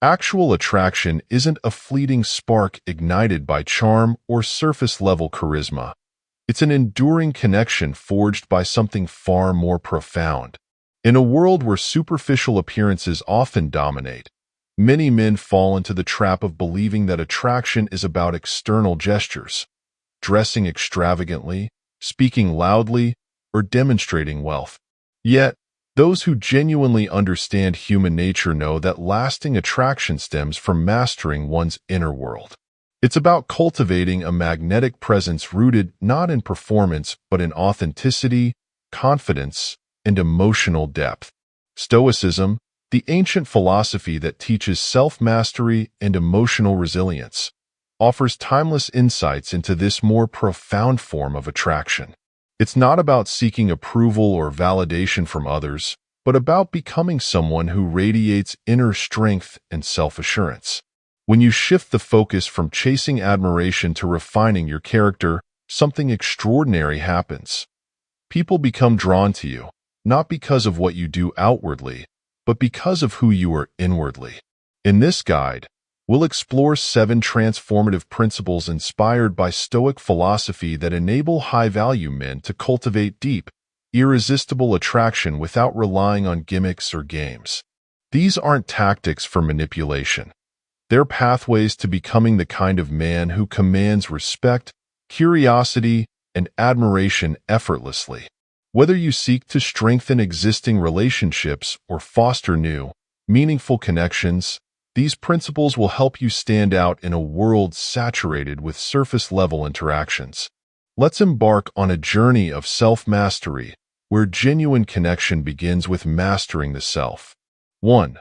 Actual attraction isn't a fleeting spark ignited by charm or surface-level charisma. It's an enduring connection forged by something far more profound. In a world where superficial appearances often dominate, many men fall into the trap of believing that attraction is about external gestures, dressing extravagantly, speaking loudly, or demonstrating wealth. Yet, those who genuinely understand human nature know that lasting attraction stems from mastering one's inner world. It's about cultivating a magnetic presence rooted not in performance but in authenticity, confidence, and emotional depth. Stoicism, the ancient philosophy that teaches self-mastery and emotional resilience, offers timeless insights into this more profound form of attraction. It's not about seeking approval or validation from others, but about becoming someone who radiates inner strength and self-assurance. When you shift the focus from chasing admiration to refining your character, something extraordinary happens. People become drawn to you, not because of what you do outwardly, but because of who you are inwardly. In this guide, we'll explore 7 transformative principles inspired by Stoic philosophy that enable high-value men to cultivate deep, irresistible attraction without relying on gimmicks or games. These aren't tactics for manipulation. They're pathways to becoming the kind of man who commands respect, curiosity, and admiration effortlessly. Whether you seek to strengthen existing relationships or foster new, meaningful connections, these principles will help you stand out in a world saturated with surface-level interactions. Let's embark on a journey of self-mastery, where genuine connection begins with mastering the self. 1.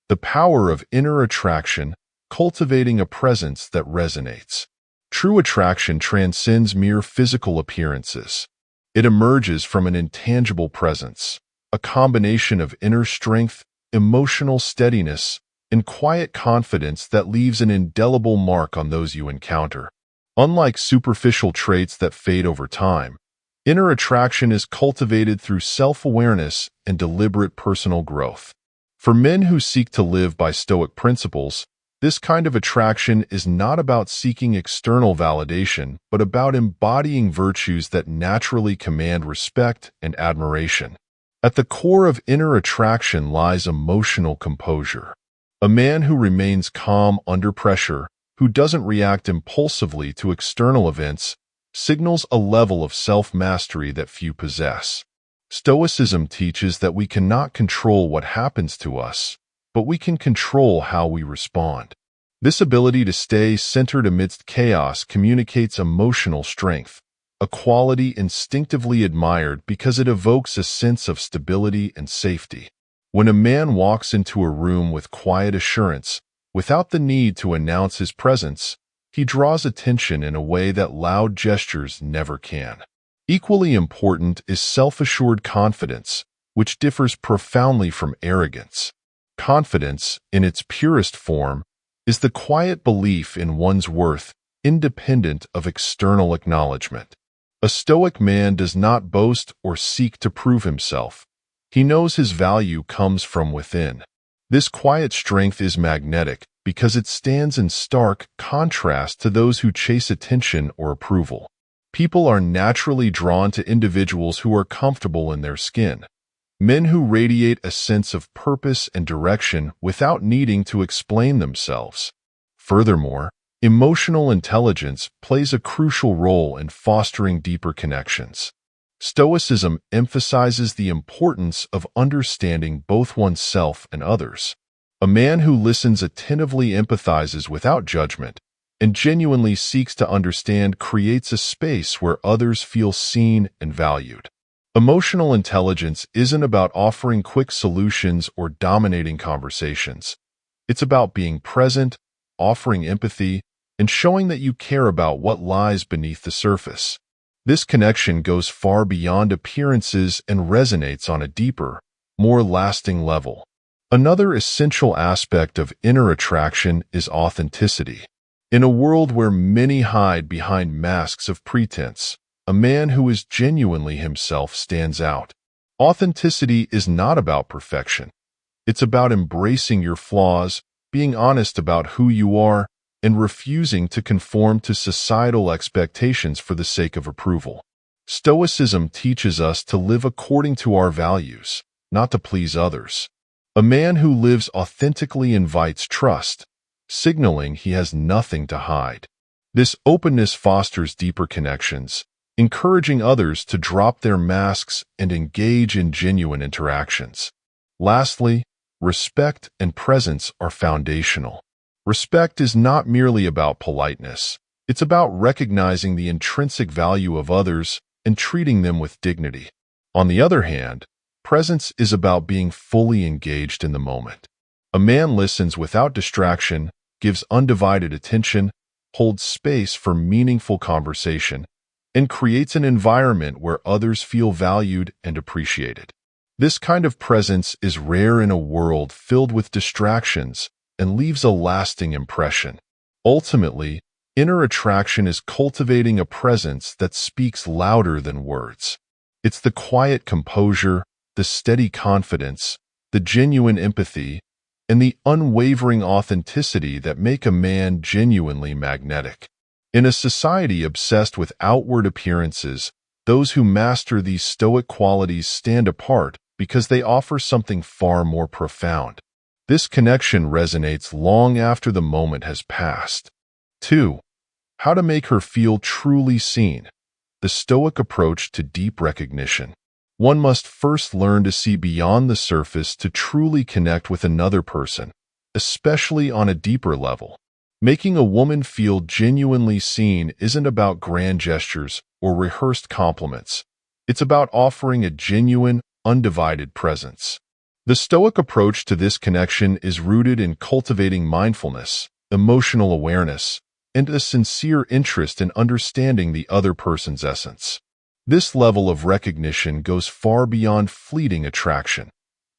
The power of inner attraction, cultivating a presence that resonates. True attraction transcends mere physical appearances. It emerges from an intangible presence, a combination of inner strength, emotional steadiness, and quiet confidence that leaves an indelible mark on those you encounter. Unlike superficial traits that fade over time, inner attraction is cultivated through self-awareness and deliberate personal growth. For men who seek to live by Stoic principles, this kind of attraction is not about seeking external validation, but about embodying virtues that naturally command respect and admiration. At the core of inner attraction lies emotional composure. A man who remains calm under pressure, who doesn't react impulsively to external events, signals a level of self-mastery that few possess. Stoicism teaches that we cannot control what happens to us, but we can control how we respond. This ability to stay centered amidst chaos communicates emotional strength, a quality instinctively admired because it evokes a sense of stability and safety. When a man walks into a room with quiet assurance, without the need to announce his presence, he draws attention in a way that loud gestures never can. Equally important is self-assured confidence, which differs profoundly from arrogance. Confidence, in its purest form, is the quiet belief in one's worth, independent of external acknowledgement. A Stoic man does not boast or seek to prove himself. He knows his value comes from within. This quiet strength is magnetic because it stands in stark contrast to those who chase attention or approval. People are naturally drawn to individuals who are comfortable in their skin, men who radiate a sense of purpose and direction without needing to explain themselves. Furthermore, emotional intelligence plays a crucial role in fostering deeper connections. Stoicism emphasizes the importance of understanding both oneself and others. A man who listens attentively empathizes without judgment and genuinely seeks to understand creates a space where others feel seen and valued. Emotional intelligence isn't about offering quick solutions or dominating conversations. It's about being present, offering empathy, and showing that you care about what lies beneath the surface. This connection goes far beyond appearances and resonates on a deeper, more lasting level. Another essential aspect of inner attraction is authenticity. In a world where many hide behind masks of pretense, a man who is genuinely himself stands out. Authenticity is not about perfection. It's about embracing your flaws, being honest about who you are, and refusing to conform to societal expectations for the sake of approval. Stoicism teaches us to live according to our values, not to please others. A man who lives authentically invites trust, signaling he has nothing to hide. This openness fosters deeper connections, encouraging others to drop their masks and engage in genuine interactions. Lastly, respect and presence are foundational. Respect is not merely about politeness. It's about recognizing the intrinsic value of others and treating them with dignity. On the other hand, presence is about being fully engaged in the moment. A man listens without distraction, gives undivided attention, holds space for meaningful conversation, and creates an environment where others feel valued and appreciated. This kind of presence is rare in a world filled with distractions and leaves a lasting impression. Ultimately, inner attraction is cultivating a presence that speaks louder than words. It's the quiet composure, the steady confidence, the genuine empathy, and the unwavering authenticity that make a man genuinely magnetic. In a society obsessed with outward appearances, those who master these stoic qualities stand apart because they offer something far more profound. This connection resonates long after the moment has passed. 2. How to make her feel truly seen. The Stoic approach to deep recognition. One must first learn to see beyond the surface to truly connect with another person, especially on a deeper level. Making a woman feel genuinely seen isn't about grand gestures or rehearsed compliments. It's about offering a genuine, undivided presence. The Stoic approach to this connection is rooted in cultivating mindfulness, emotional awareness, and a sincere interest in understanding the other person's essence. This level of recognition goes far beyond fleeting attraction.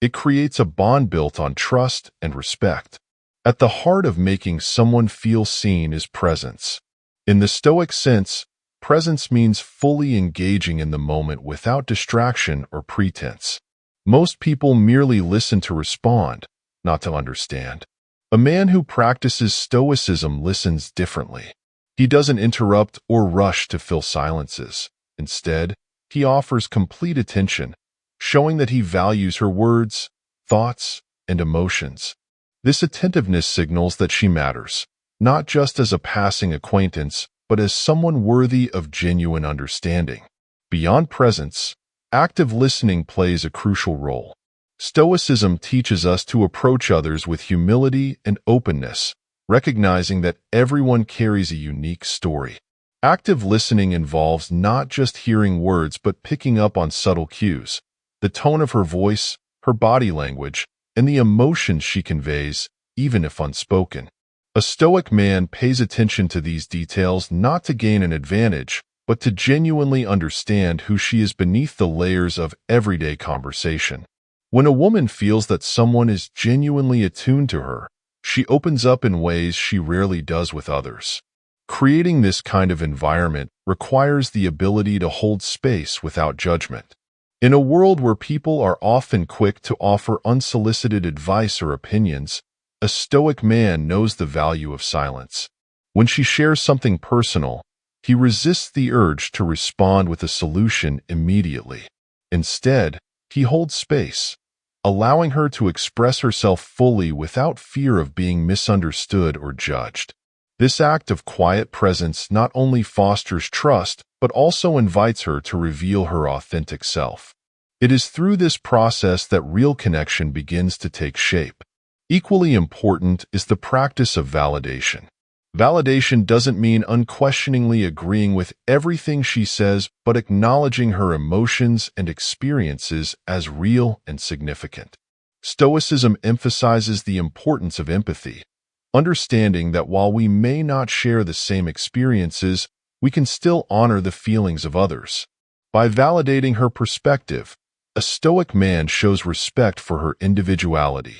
It creates a bond built on trust and respect. At the heart of making someone feel seen is presence. In the Stoic sense, presence means fully engaging in the moment without distraction or pretense. Most people merely listen to respond, not to understand. A man who practices Stoicism listens differently. He doesn't interrupt or rush to fill silences. Instead, he offers complete attention, showing that he values her words, thoughts, and emotions. This attentiveness signals that she matters, not just as a passing acquaintance, but as someone worthy of genuine understanding. Beyond presence, active listening plays a crucial role. Stoicism teaches us to approach others with humility and openness, recognizing that everyone carries a unique story. Active listening involves not just hearing words but picking up on subtle cues, the tone of her voice, her body language, and the emotions she conveys, even if unspoken. A Stoic man pays attention to these details not to gain an advantage, but to genuinely understand who she is beneath the layers of everyday conversation. When a woman feels that someone is genuinely attuned to her, she opens up in ways she rarely does with others. Creating this kind of environment requires the ability to hold space without judgment. In a world where people are often quick to offer unsolicited advice or opinions, a Stoic man knows the value of silence. When she shares something personal, he resists the urge to respond with a solution immediately. Instead, he holds space, allowing her to express herself fully without fear of being misunderstood or judged. This act of quiet presence not only fosters trust, but also invites her to reveal her authentic self. It is through this process that real connection begins to take shape. Equally important is the practice of validation. Validation doesn't mean unquestioningly agreeing with everything she says, but acknowledging her emotions and experiences as real and significant. Stoicism emphasizes the importance of empathy, understanding that while we may not share the same experiences, we can still honor the feelings of others. By validating her perspective, a Stoic man shows respect for her individuality.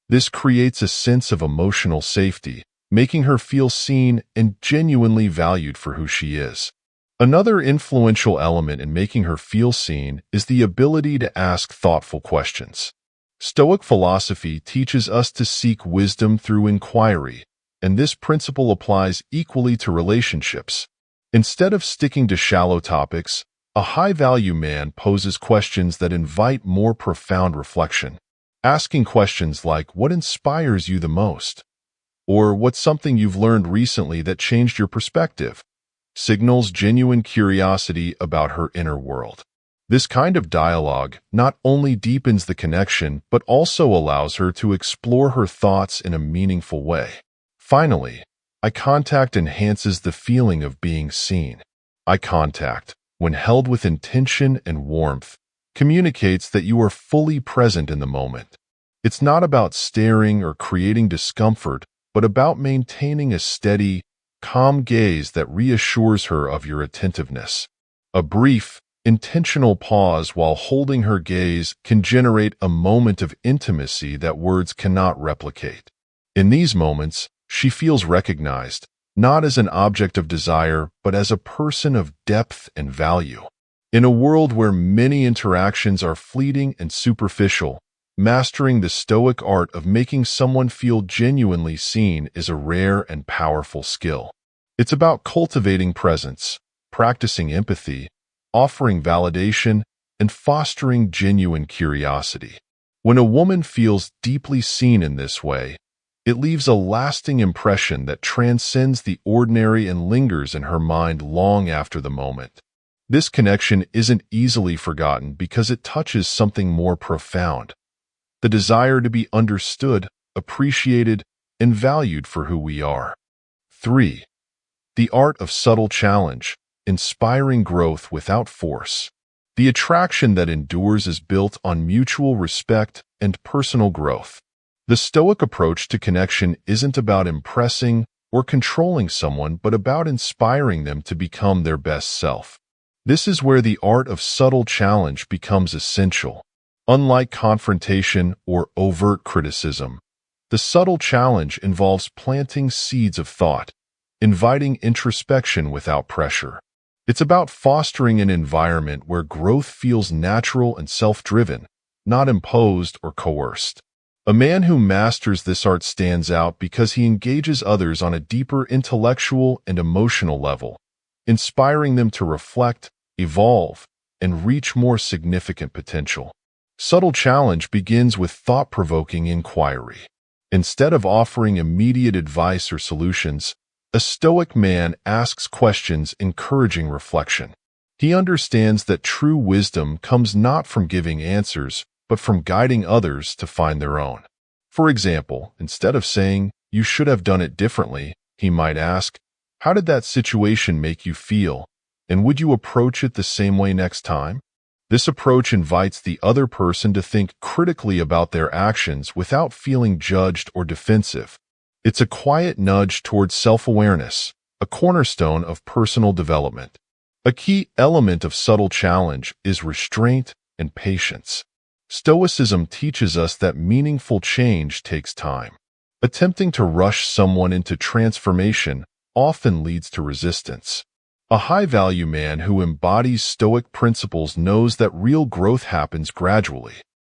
This creates a sense of emotional safety, making her feel seen and genuinely valued for who she is. Another influential element in making her feel seen is the ability to ask thoughtful questions. Stoic philosophy teaches us to seek wisdom through inquiry, and this principle applies equally to relationships. Instead of sticking to shallow topics, a high-value man poses questions that invite more profound reflection. Asking questions like, "What inspires you the most?" or "What's something you've learned recently that changed your perspective?" signals genuine curiosity about her inner world. This kind of dialogue not only deepens the connection but also allows her to explore her thoughts in a meaningful way. Finally, eye contact enhances the feeling of being seen. Eye contact, when held with intention and warmth, communicates that you are fully present in the moment. It's not about staring or creating discomfort, but about maintaining a steady, calm gaze that reassures her of your attentiveness. A brief, intentional pause while holding her gaze can generate a moment of intimacy that words cannot replicate. In these moments, she feels recognized, not as an object of desire, but as a person of depth and value. In a world where many interactions are fleeting and superficial, mastering the Stoic art of making someone feel genuinely seen is a rare and powerful skill. It's about cultivating presence, practicing empathy, offering validation, and fostering genuine curiosity. When a woman feels deeply seen in this way, it leaves a lasting impression that transcends the ordinary and lingers in her mind long after the moment. This connection isn't easily forgotten because it touches something more profound: the desire to be understood, appreciated, and valued for who we are. 3. The art of subtle challenge, inspiring growth without force. The attraction that endures is built on mutual respect and personal growth. The Stoic approach to connection isn't about impressing or controlling someone, but about inspiring them to become their best self. This is where the art of subtle challenge becomes essential. Unlike confrontation or overt criticism, the subtle challenge involves planting seeds of thought, inviting introspection without pressure. It's about fostering an environment where growth feels natural and self-driven, not imposed or coerced. A man who masters this art stands out because he engages others on a deeper intellectual and emotional level, inspiring them to reflect, evolve, and reach more significant potential. Subtle challenge begins with thought-provoking inquiry. Instead of offering immediate advice or solutions, a Stoic man asks questions encouraging reflection. He understands that true wisdom comes not from giving answers, but from guiding others to find their own. For example, instead of saying, "You should have done it differently," he might ask, "How did that situation make you feel? And would you approach it the same way next time?" This approach invites the other person to think critically about their actions without feeling judged or defensive. It's a quiet nudge towards self-awareness, a cornerstone of personal development. A key element of subtle challenge is restraint and patience. Stoicism teaches us that meaningful change takes time. Attempting to rush someone into transformation often leads to resistance. A high-value man who embodies Stoic principles knows that real growth happens gradually.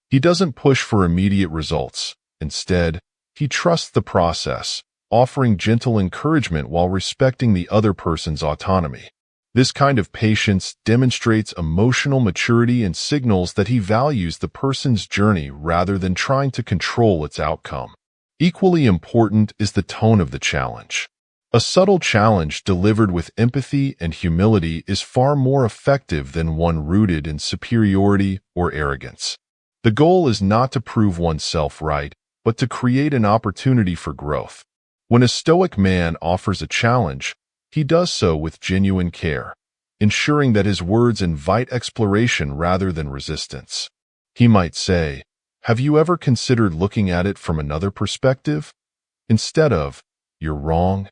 He doesn't push for immediate results. Instead, he trusts the process, offering gentle encouragement while respecting the other person's autonomy. This kind of patience demonstrates emotional maturity and signals that he values the person's journey rather than trying to control its outcome. Equally important is the tone of the challenge. A subtle challenge delivered with empathy and humility is far more effective than one rooted in superiority or arrogance. The goal is not to prove oneself right, but to create an opportunity for growth. When a Stoic man offers a challenge, he does so with genuine care, ensuring that his words invite exploration rather than resistance. He might say, "Have you ever considered looking at it from another perspective?" instead of, "You're wrong."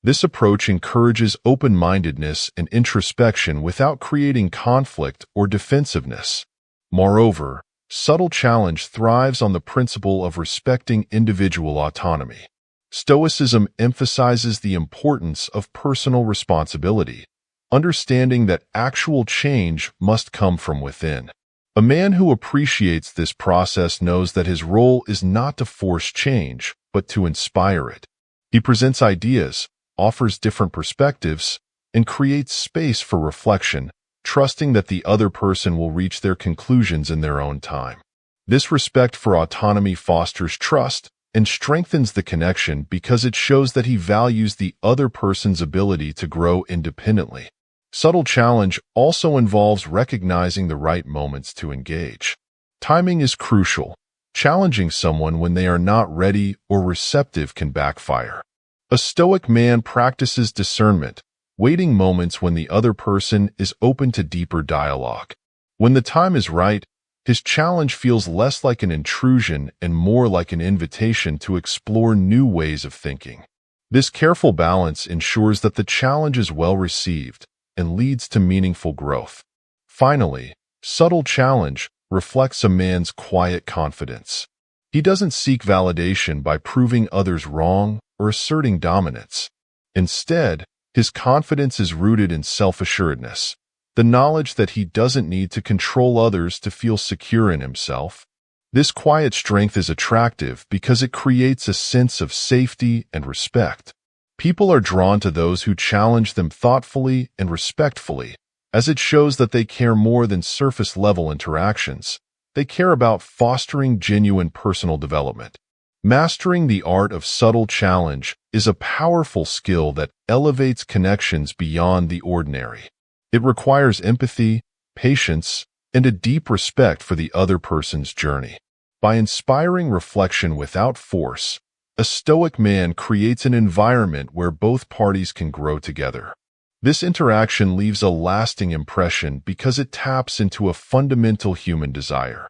This approach encourages open-mindedness and introspection without creating conflict or defensiveness. Moreover, subtle challenge thrives on the principle of respecting individual autonomy. Stoicism emphasizes the importance of personal responsibility, understanding that actual change must come from within. A man who appreciates this process knows that his role is not to force change, but to inspire it. He presents ideas, offers different perspectives, and creates space for reflection, trusting that the other person will reach their conclusions in their own time. This respect for autonomy fosters trust and strengthens the connection because it shows that he values the other person's ability to grow independently. Subtle challenge also involves recognizing the right moments to engage. Timing is crucial. Challenging someone when they are not ready or receptive can backfire. A Stoic man practices discernment, waiting moments when the other person is open to deeper dialogue. When the time is right, his challenge feels less like an intrusion and more like an invitation to explore new ways of thinking. This careful balance ensures that the challenge is well received and leads to meaningful growth. Finally, subtle challenge reflects a man's quiet confidence. He doesn't seek validation by proving others wrong or asserting dominance. Instead, his confidence is rooted in self-assuredness, the knowledge that he doesn't need to control others to feel secure in himself. This quiet strength is attractive because it creates a sense of safety and respect. People are drawn to those who challenge them thoughtfully and respectfully, as it shows that they care more than surface-level interactions. They care about fostering genuine personal development. Mastering the art of subtle challenge is a powerful skill that elevates connections beyond the ordinary. It requires empathy, patience, and a deep respect for the other person's journey. By inspiring reflection without force, a Stoic man creates an environment where both parties can grow together. This interaction leaves a lasting impression because it taps into a fundamental human desire,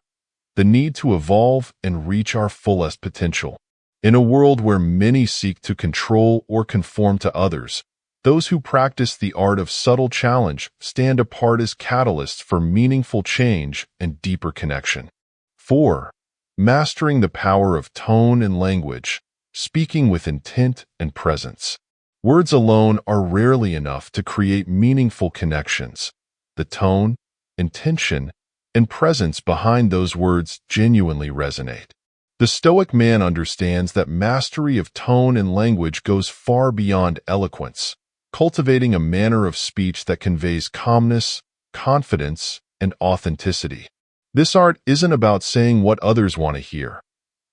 the need to evolve and reach our fullest potential. In a world where many seek to control or conform to others, those who practice the art of subtle challenge stand apart as catalysts for meaningful change and deeper connection. 4. Mastering the power of tone and language, speaking with intent and presence. Words alone are rarely enough to create meaningful connections. The tone, intention, and presence behind those words genuinely resonate. The Stoic man understands that mastery of tone and language goes far beyond eloquence, cultivating a manner of speech that conveys calmness, confidence, and authenticity. This art isn't about saying what others want to hear.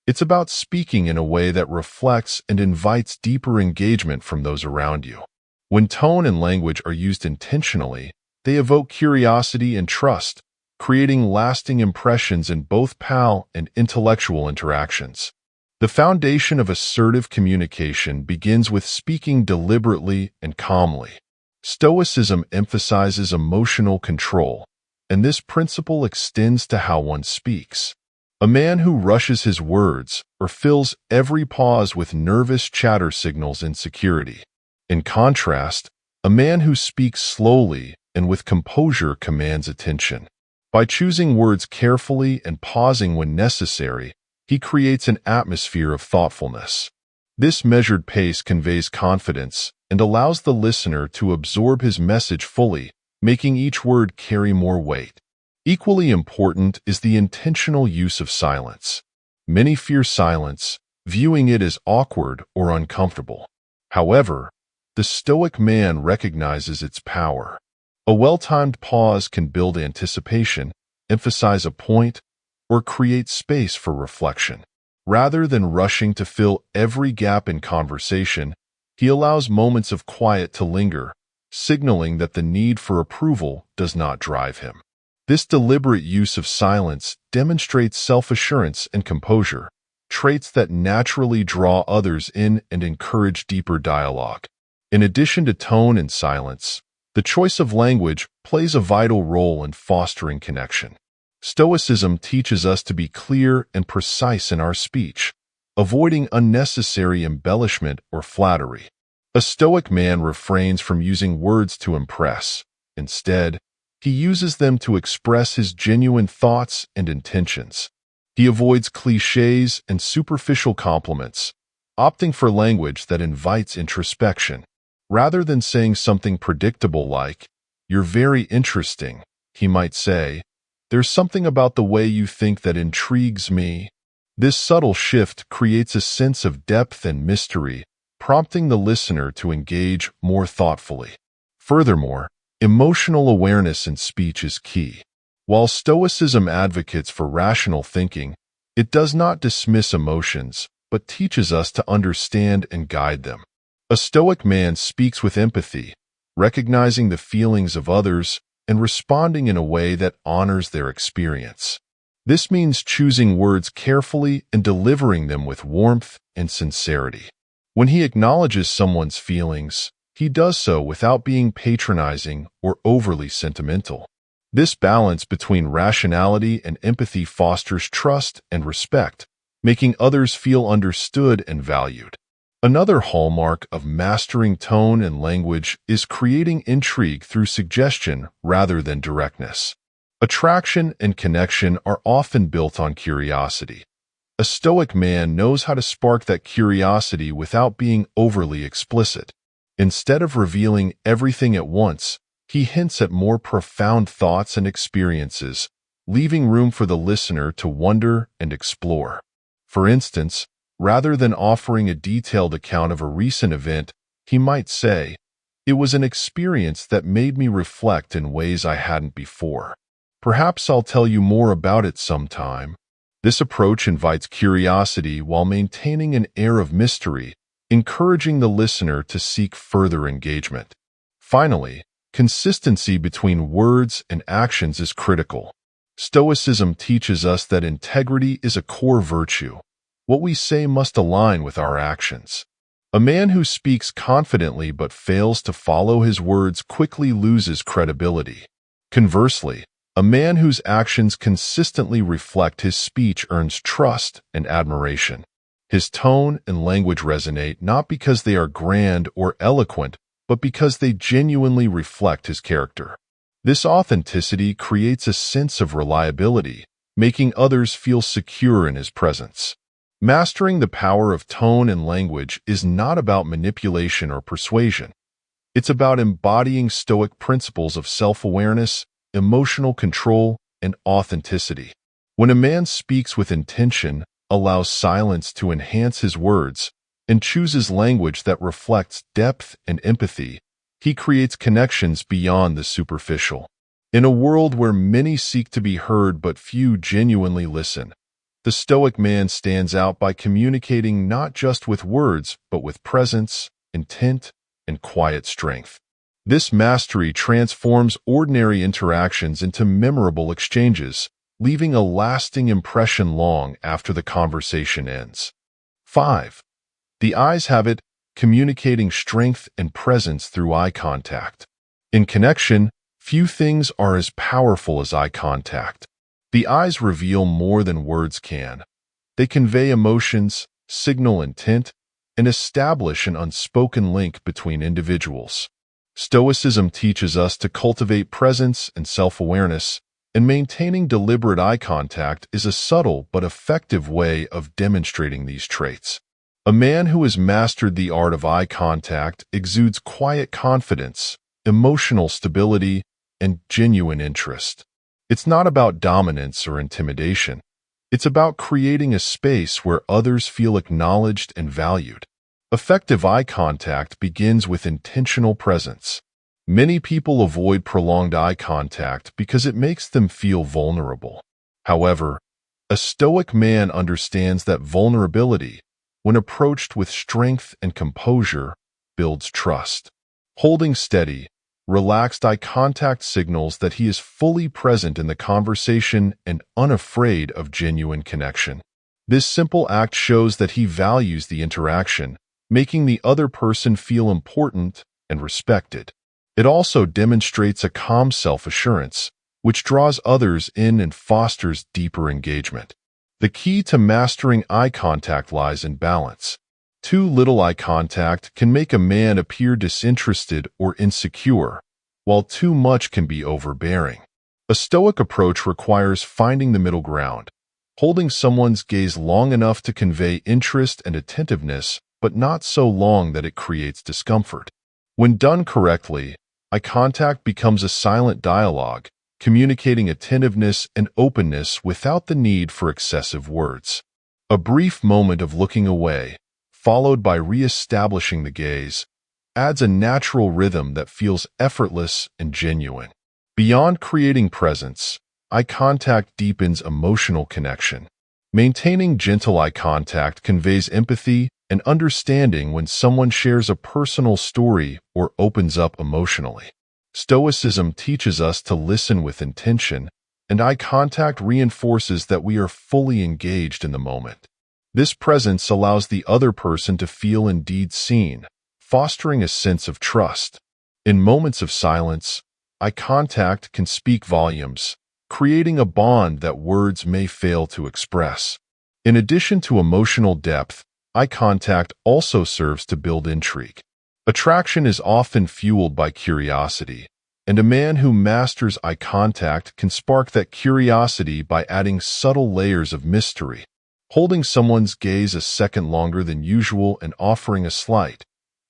It's about speaking in a way that reflects and invites deeper engagement from those around you. When tone and language are used intentionally, they evoke curiosity and trust, creating lasting impressions in both pal and intellectual interactions. The foundation of assertive communication begins with speaking deliberately and calmly. Stoicism emphasizes emotional control, and this principle extends to how one speaks. A man who rushes his words or fills every pause with nervous chatter signals insecurity. In contrast, a man who speaks slowly and with composure commands attention. By choosing words carefully and pausing when necessary, he creates an atmosphere of thoughtfulness. This measured pace conveys confidence and allows the listener to absorb his message fully, making each word carry more weight. Equally important is the intentional use of silence. Many fear silence, viewing it as awkward or uncomfortable. However, the Stoic man recognizes its power. A well-timed pause can build anticipation, emphasize a point, or create space for reflection. Rather than rushing to fill every gap in conversation, he allows moments of quiet to linger, signaling that the need for approval does not drive him. This deliberate use of silence demonstrates self-assurance and composure, traits that naturally draw others in and encourage deeper dialogue. In addition to tone and silence, the choice of language plays a vital role in fostering connection. Stoicism teaches us to be clear and precise in our speech, avoiding unnecessary embellishment or flattery. A Stoic man refrains from using words to impress. Instead, he uses them to express his genuine thoughts and intentions. He avoids cliches and superficial compliments, opting for language that invites introspection. Rather than saying something predictable like, "You're very interesting," he might say, There's something about the way you think that intrigues me. This subtle shift creates a sense of depth and mystery, prompting the listener to engage more thoughtfully. Furthermore, emotional awareness in speech is key. While Stoicism advocates for rational thinking, it does not dismiss emotions, but teaches us to understand and guide them. A Stoic man speaks with empathy, recognizing the feelings of others and responding in a way that honors their experience. This means choosing words carefully and delivering them with warmth and sincerity. When he acknowledges someone's feelings, he does so without being patronizing or overly sentimental. This balance between rationality and empathy fosters trust and respect, making others feel understood and valued. Another hallmark of mastering tone and language is creating intrigue through suggestion rather than directness. Attraction and connection are often built on curiosity. A Stoic man knows how to spark that curiosity without being overly explicit. Instead of revealing everything at once, he hints at more profound thoughts and experiences, leaving room for the listener to wonder and explore. For instance, rather than offering a detailed account of a recent event, he might say, "It was an experience that made me reflect in ways I hadn't before. Perhaps I'll tell you more about it sometime." This approach invites curiosity while maintaining an air of mystery, encouraging the listener to seek further engagement. Finally, consistency between words and actions is critical. Stoicism teaches us that integrity is a core virtue. What we say must align with our actions. A man who speaks confidently but fails to follow his words quickly loses credibility. Conversely, a man whose actions consistently reflect his speech earns trust and admiration. His tone and language resonate not because they are grand or eloquent, but because they genuinely reflect his character. This authenticity creates a sense of reliability, making others feel secure in his presence. Mastering the power of tone and language is not about manipulation or persuasion. It's about embodying Stoic principles of self-awareness, emotional control, and authenticity. When a man speaks with intention, allows silence to enhance his words, and chooses language that reflects depth and empathy, he creates connections beyond the superficial. In a world where many seek to be heard but few genuinely listen, the Stoic man stands out by communicating not just with words, but with presence, intent, and quiet strength. This mastery transforms ordinary interactions into memorable exchanges, leaving a lasting impression long after the conversation ends. 5. The eyes have it, communicating strength and presence through eye contact. In connection, few things are as powerful as eye contact. The eyes reveal more than words can. They convey emotions, signal intent, and establish an unspoken link between individuals. Stoicism teaches us to cultivate presence and self-awareness, and maintaining deliberate eye contact is a subtle but effective way of demonstrating these traits. A man who has mastered the art of eye contact exudes quiet confidence, emotional stability, and genuine interest. It's not about dominance or intimidation. It's about creating a space where others feel acknowledged and valued. Effective eye contact begins with intentional presence. Many people avoid prolonged eye contact because it makes them feel vulnerable. However, a Stoic man understands that vulnerability, when approached with strength and composure, builds trust. Holding steady, relaxed eye contact signals that he is fully present in the conversation and unafraid of genuine connection. This simple act shows that he values the interaction, making the other person feel important and respected. It also demonstrates a calm self-assurance, which draws others in and fosters deeper engagement. The key to mastering eye contact lies in balance. Too little eye contact can make a man appear disinterested or insecure, while too much can be overbearing. A Stoic approach requires finding the middle ground, holding someone's gaze long enough to convey interest and attentiveness, but not so long that it creates discomfort. When done correctly, eye contact becomes a silent dialogue, communicating attentiveness and openness without the need for excessive words. A brief moment of looking away, followed by re-establishing the gaze, adds a natural rhythm that feels effortless and genuine. Beyond creating presence, eye contact deepens emotional connection. Maintaining gentle eye contact conveys empathy and understanding when someone shares a personal story or opens up emotionally. Stoicism teaches us to listen with intention, and eye contact reinforces that we are fully engaged in the moment. This presence allows the other person to feel indeed seen, fostering a sense of trust. In moments of silence, eye contact can speak volumes, creating a bond that words may fail to express. In addition to emotional depth, eye contact also serves to build intrigue. Attraction is often fueled by curiosity, and a man who masters eye contact can spark that curiosity by adding subtle layers of mystery, holding someone's gaze a second longer than usual and offering a slight,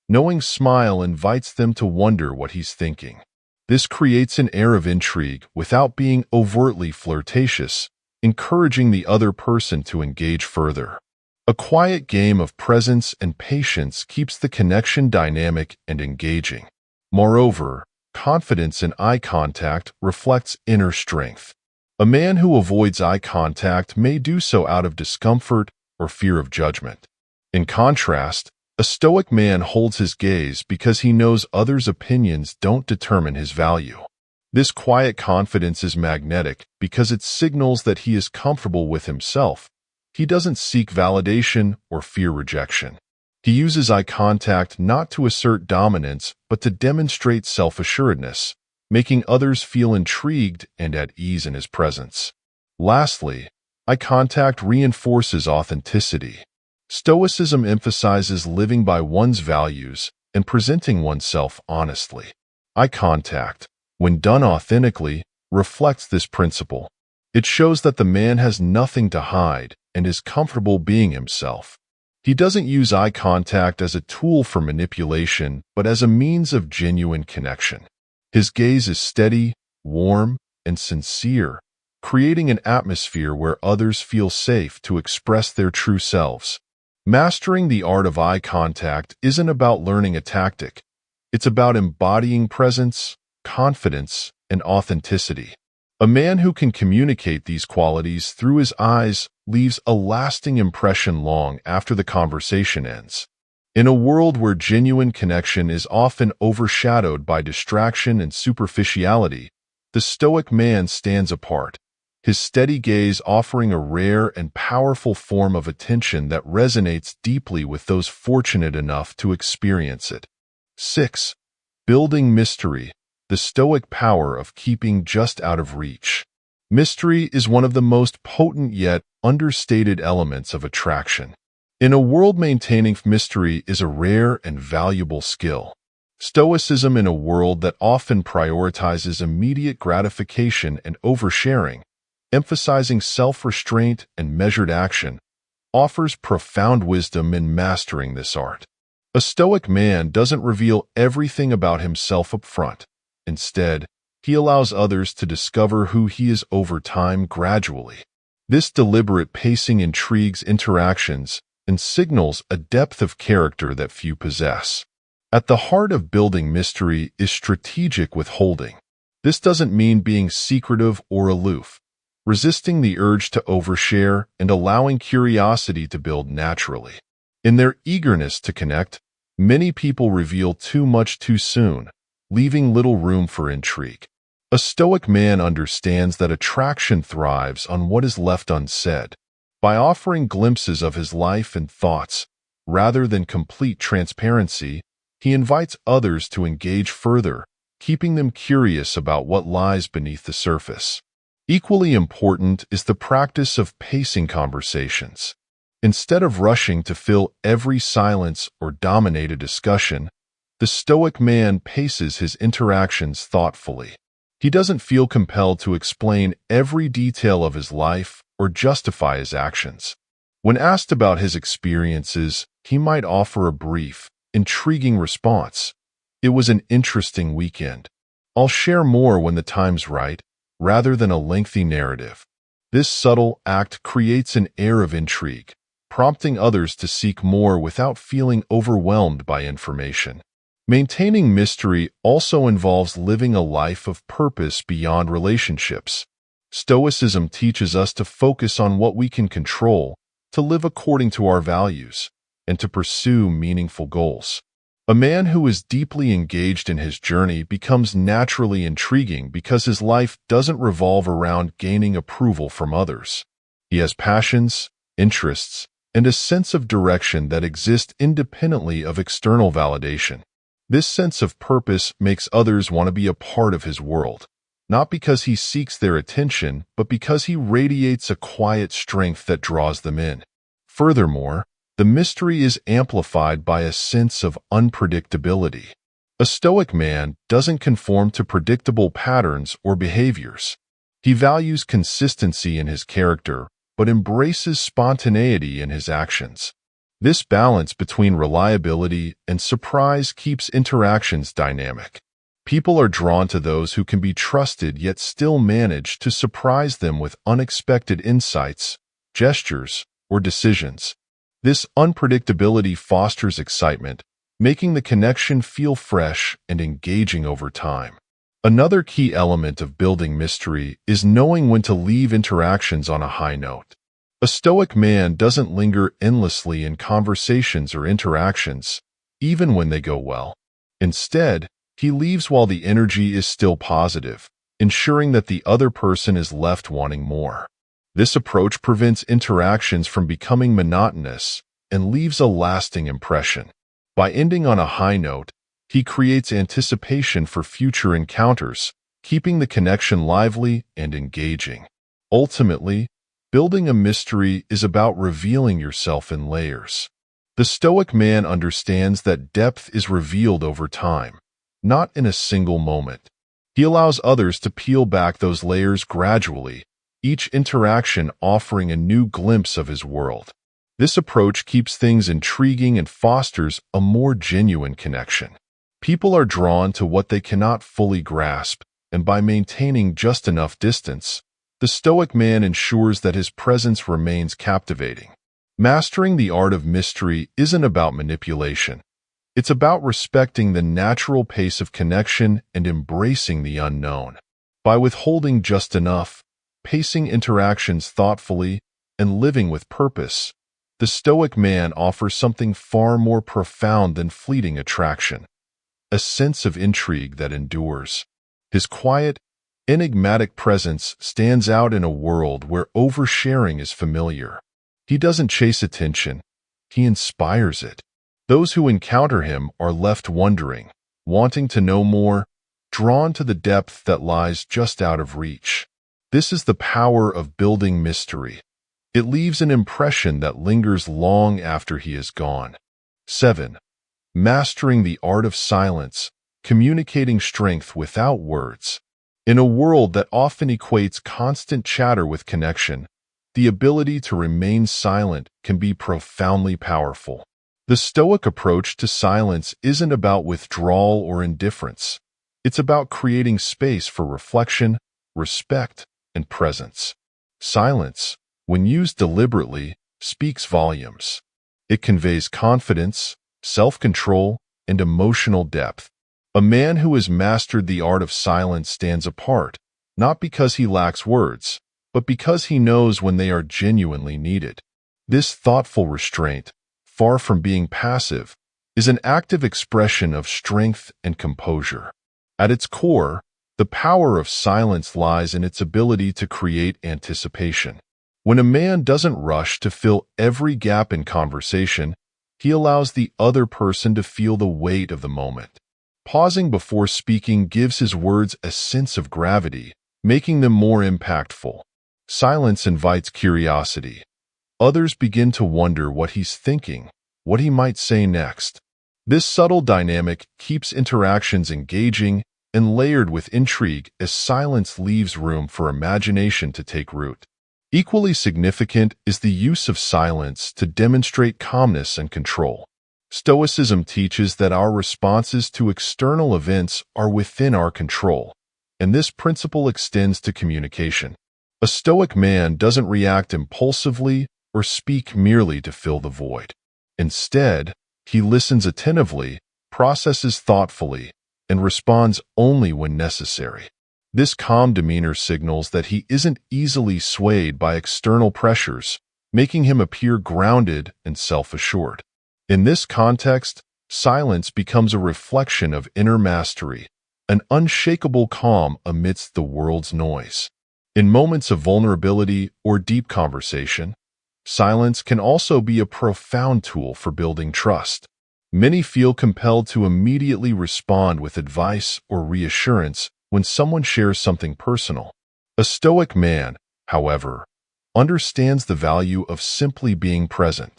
knowing smile invites them to wonder what he's thinking. This creates an air of intrigue without being overtly flirtatious, encouraging the other person to engage further. A quiet game of presence and patience keeps the connection dynamic and engaging. Moreover, confidence in eye contact reflects inner strength. A man who avoids eye contact may do so out of discomfort or fear of judgment. In contrast, a stoic man holds his gaze because he knows others' opinions don't determine his value. This quiet confidence is magnetic because it signals that he is comfortable with himself. He doesn't seek validation or fear rejection. He uses eye contact not to assert dominance, but to demonstrate self-assuredness, making others feel intrigued and at ease in his presence. Lastly, eye contact reinforces authenticity. Stoicism emphasizes living by one's values and presenting oneself honestly. Eye contact, when done authentically, reflects this principle. It shows that the man has nothing to hide and is comfortable being himself. He doesn't use eye contact as a tool for manipulation, but as a means of genuine connection. His gaze is steady, warm, and sincere, creating an atmosphere where others feel safe to express their true selves. Mastering the art of eye contact isn't about learning a tactic. It's about embodying presence, confidence, and authenticity. A man who can communicate these qualities through his eyes leaves a lasting impression long after the conversation ends. In a world where genuine connection is often overshadowed by distraction and superficiality, the stoic man stands apart, his steady gaze offering a rare and powerful form of attention that resonates deeply with those fortunate enough to experience it. 6. Building mystery, the stoic power of keeping just out of reach. Mystery is one of the most potent yet understated elements of attraction. In a world maintaining mystery is a rare and valuable skill. Stoicism in a world that often prioritizes immediate gratification and oversharing, emphasizing self-restraint and measured action, offers profound wisdom in mastering this art. A stoic man doesn't reveal everything about himself up front. Instead, he allows others to discover who he is over time gradually. This deliberate pacing intrigues interactions and signals a depth of character that few possess. At the heart of building mystery is strategic withholding. This doesn't mean being secretive or aloof, resisting the urge to overshare and allowing curiosity to build naturally. In their eagerness to connect, many people reveal too much too soon, leaving little room for intrigue. A stoic man understands that attraction thrives on what is left unsaid. By offering glimpses of his life and thoughts, rather than complete transparency, he invites others to engage further, keeping them curious about what lies beneath the surface. Equally important is the practice of pacing conversations. Instead of rushing to fill every silence or dominate a discussion, the stoic man paces his interactions thoughtfully. He doesn't feel compelled to explain every detail of his life or justify his actions. When asked about his experiences, he might offer a brief, intriguing response. "It was an interesting weekend. I'll share more when the time's right," rather than a lengthy narrative. This subtle act creates an air of intrigue, prompting others to seek more without feeling overwhelmed by information. Maintaining mystery also involves living a life of purpose beyond relationships. Stoicism teaches us to focus on what we can control, to live according to our values, and to pursue meaningful goals. A man who is deeply engaged in his journey becomes naturally intriguing because his life doesn't revolve around gaining approval from others. He has passions, interests, and a sense of direction that exist independently of external validation. This sense of purpose makes others want to be a part of his world, not because he seeks their attention, but because he radiates a quiet strength that draws them in. Furthermore, the mystery is amplified by a sense of unpredictability. A Stoic man doesn't conform to predictable patterns or behaviors. He values consistency in his character, but embraces spontaneity in his actions. This balance between reliability and surprise keeps interactions dynamic. People are drawn to those who can be trusted yet still manage to surprise them with unexpected insights, gestures, or decisions. This unpredictability fosters excitement, making the connection feel fresh and engaging over time. Another key element of building mystery is knowing when to leave interactions on a high note. A Stoic man doesn't linger endlessly in conversations or interactions, even when they go well. Instead, he leaves while the energy is still positive, ensuring that the other person is left wanting more. This approach prevents interactions from becoming monotonous and leaves a lasting impression. By ending on a high note, he creates anticipation for future encounters, keeping the connection lively and engaging. Ultimately, building a mystery is about revealing yourself in layers. The Stoic man understands that depth is revealed over time, not in a single moment. He allows others to peel back those layers gradually, each interaction offering a new glimpse of his world. This approach keeps things intriguing and fosters a more genuine connection. People are drawn to what they cannot fully grasp, and by maintaining just enough distance, the Stoic man ensures that his presence remains captivating. Mastering the art of mystery isn't about manipulation. It's about respecting the natural pace of connection and embracing the unknown. By withholding just enough, pacing interactions thoughtfully, and living with purpose, the Stoic man offers something far more profound than fleeting attraction, a sense of intrigue that endures. His quiet, enigmatic presence stands out in a world where oversharing is familiar. He doesn't chase attention, he inspires it. Those who encounter him are left wondering, wanting to know more, drawn to the depth that lies just out of reach. This is the power of building mystery. It leaves an impression that lingers long after he is gone. 7. Mastering the art of silence, communicating strength without words. In a world that often equates constant chatter with connection, the ability to remain silent can be profoundly powerful. The Stoic approach to silence isn't about withdrawal or indifference. It's about creating space for reflection, respect, and presence. Silence, when used deliberately, speaks volumes. It conveys confidence, self-control, and emotional depth. A man who has mastered the art of silence stands apart, not because he lacks words, but because he knows when they are genuinely needed. This thoughtful restraint, far from being passive, is an active expression of strength and composure. At its core, the power of silence lies in its ability to create anticipation. When a man doesn't rush to fill every gap in conversation, he allows the other person to feel the weight of the moment. Pausing before speaking gives his words a sense of gravity, making them more impactful. Silence invites curiosity. Others begin to wonder what he's thinking, what he might say next. This subtle dynamic keeps interactions engaging and layered with intrigue as silence leaves room for imagination to take root. Equally significant is the use of silence to demonstrate calmness and control. Stoicism teaches that our responses to external events are within our control, and this principle extends to communication. A Stoic man doesn't react impulsively or speak merely to fill the void. Instead, he listens attentively, processes thoughtfully, and responds only when necessary. This calm demeanor signals that he isn't easily swayed by external pressures, making him appear grounded and self-assured. In this context, silence becomes a reflection of inner mastery, an unshakable calm amidst the world's noise. In moments of vulnerability or deep conversation, silence can also be a profound tool for building trust. Many feel compelled to immediately respond with advice or reassurance when someone shares something personal. A Stoic man, however, understands the value of simply being present.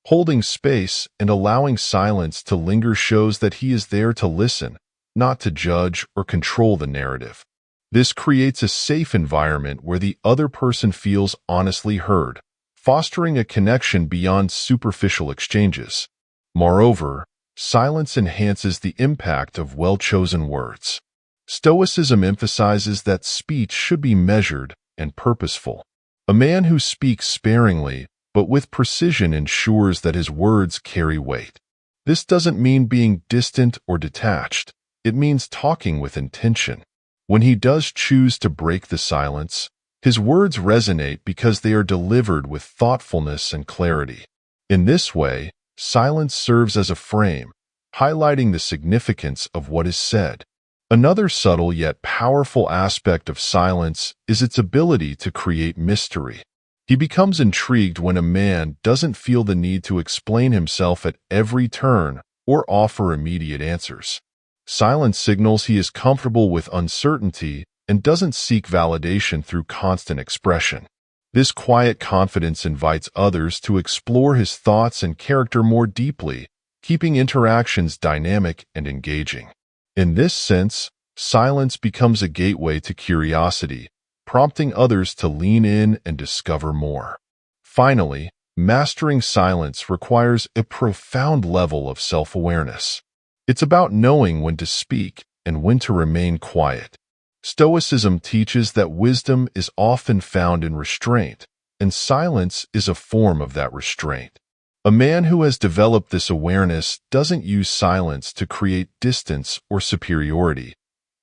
Holding space and allowing silence to linger shows that he is there to listen, not to judge or control the narrative. This creates a safe environment where the other person feels honestly heard, fostering a connection beyond superficial exchanges. Moreover, silence enhances the impact of well-chosen words. Stoicism emphasizes that speech should be measured and purposeful. A man who speaks sparingly but with precision ensures that his words carry weight. This doesn't mean being distant or detached. It means talking with intention. When he does choose to break the silence, his words resonate because they are delivered with thoughtfulness and clarity. In this way, silence serves as a frame, highlighting the significance of what is said. Another subtle yet powerful aspect of silence is its ability to create mystery. He becomes intrigued when a man doesn't feel the need to explain himself at every turn or offer immediate answers. Silence signals he is comfortable with uncertainty and doesn't seek validation through constant expression. This quiet confidence invites others to explore his thoughts and character more deeply, keeping interactions dynamic and engaging. In this sense, silence becomes a gateway to curiosity, prompting others to lean in and discover more. Finally, mastering silence requires a profound level of self-awareness. It's about knowing when to speak and when to remain quiet. Stoicism teaches that wisdom is often found in restraint, and silence is a form of that restraint. A man who has developed this awareness doesn't use silence to create distance or superiority.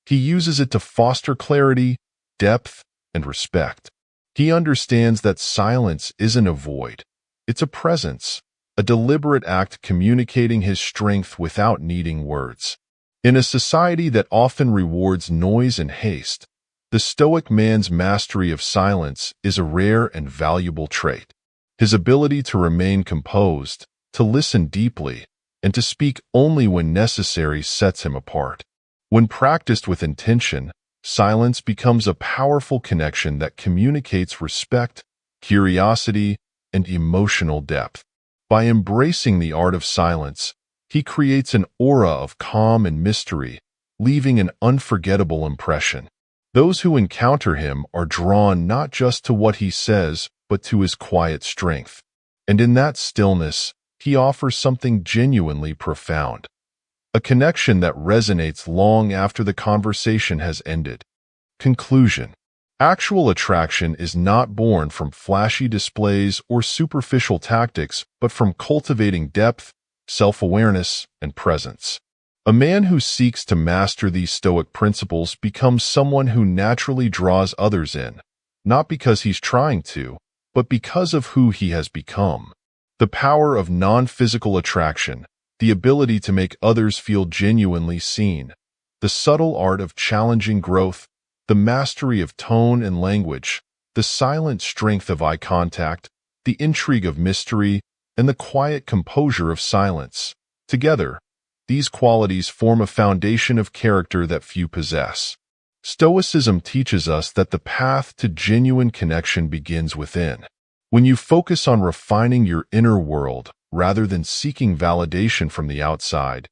He uses it to foster clarity, depth, and respect. He understands that silence isn't a void. It's a presence, a deliberate act communicating his strength without needing words. In a society that often rewards noise and haste, the Stoic man's mastery of silence is a rare and valuable trait. His ability to remain composed, to listen deeply, and to speak only when necessary sets him apart. When practiced with intention, silence becomes a powerful connection that communicates respect, curiosity, and emotional depth. By embracing the art of silence, he creates an aura of calm and mystery, leaving an unforgettable impression. Those who encounter him are drawn not just to what he says, but to his quiet strength. And in that stillness, he offers something genuinely profound, a connection that resonates long after the conversation has ended. Conclusion. Actual attraction is not born from flashy displays or superficial tactics, but from cultivating depth, self-awareness, and presence. A man who seeks to master these Stoic principles becomes someone who naturally draws others in, not because he's trying to, but because of who he has become. The power of non-physical attraction, the ability to make others feel genuinely seen, the subtle art of challenging growth, the mastery of tone and language, the silent strength of eye contact, the intrigue of mystery, and the quiet composure of silence. Together, these qualities form a foundation of character that few possess. Stoicism teaches us that the path to genuine connection begins within. When you focus on refining your inner world rather than seeking validation from the outside,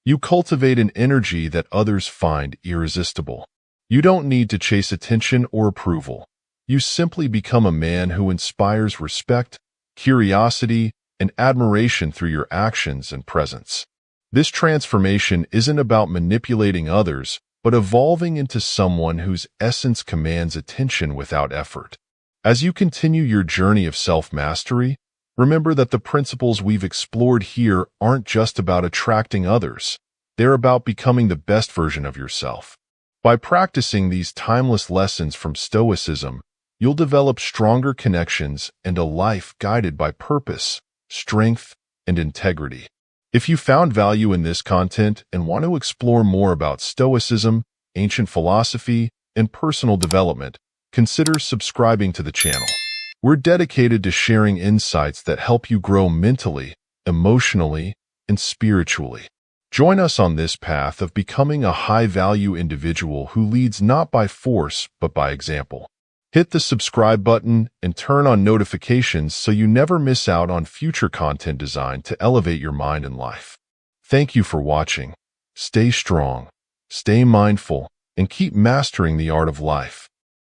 you cultivate an energy that others find irresistible. You don't need to chase attention or approval. You simply become a man who inspires respect, curiosity, and admiration through your actions and presence. This transformation isn't about manipulating others, but evolving into someone whose essence commands attention without effort. As you continue your journey of self-mastery, remember that the principles we've explored here aren't just about attracting others. They're about becoming the best version of yourself. By practicing these timeless lessons from Stoicism, you'll develop stronger connections and a life guided by purpose, strength, and integrity. If you found value in this content and want to explore more about Stoicism, ancient philosophy, and personal development, consider subscribing to the channel. We're dedicated to sharing insights that help you grow mentally, emotionally, and spiritually. Join us on this path of becoming a high-value individual who leads not by force, but by example. Hit the subscribe button and turn on notifications so you never miss out on future content designed to elevate your mind and life. Thank you for watching. Stay strong, stay mindful, and keep mastering the art of life.